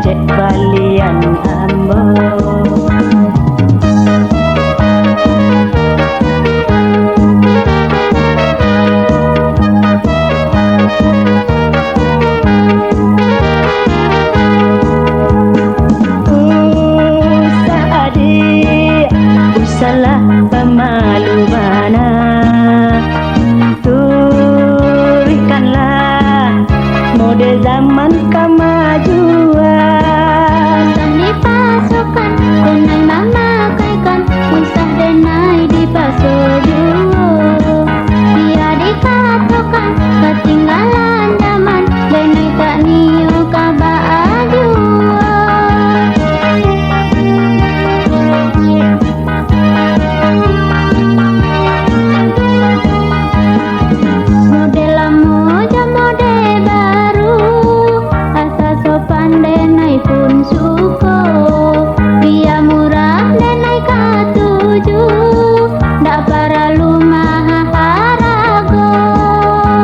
cek balian ambo. Salah pemalu mana, turikanlah mode zaman kemajuan. Di pasukan kunai mama kaikan, usah denai di pasojuo. Dia dikatakan ketinggalan zaman, denai tak niu kabaju. Suko dia murah denai katuju, dak para lumah harago.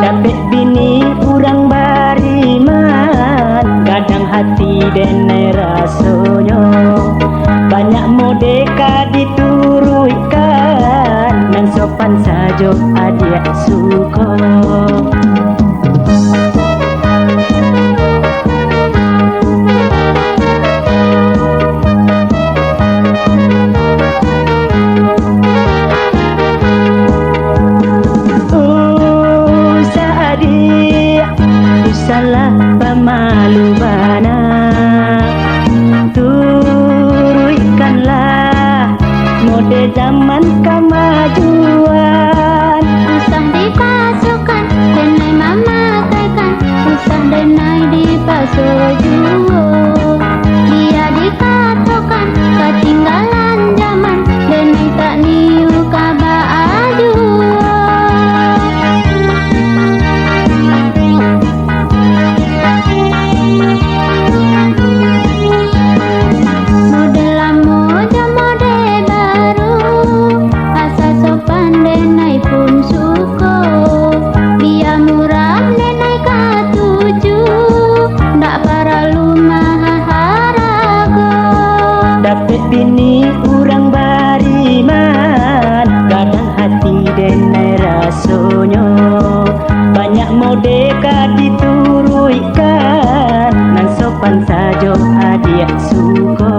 Dapet bini urang bariman, kadang hati denai rasonyo. Banyak modeka dituruikan, nan sopan sajo adia suko. Salah pemalu bana, turuikanlah mode zaman kemajuan. Usah dipasukan denai mama kaikan, usah denai di pasojuo. Dia dikatakan ketinggalan zaman, denai tak niu kabaju. Dapet bini urang bariman, kadang hati denai rasonyo. Banyak modeka dituruikan, nan sopan sajo adia suko.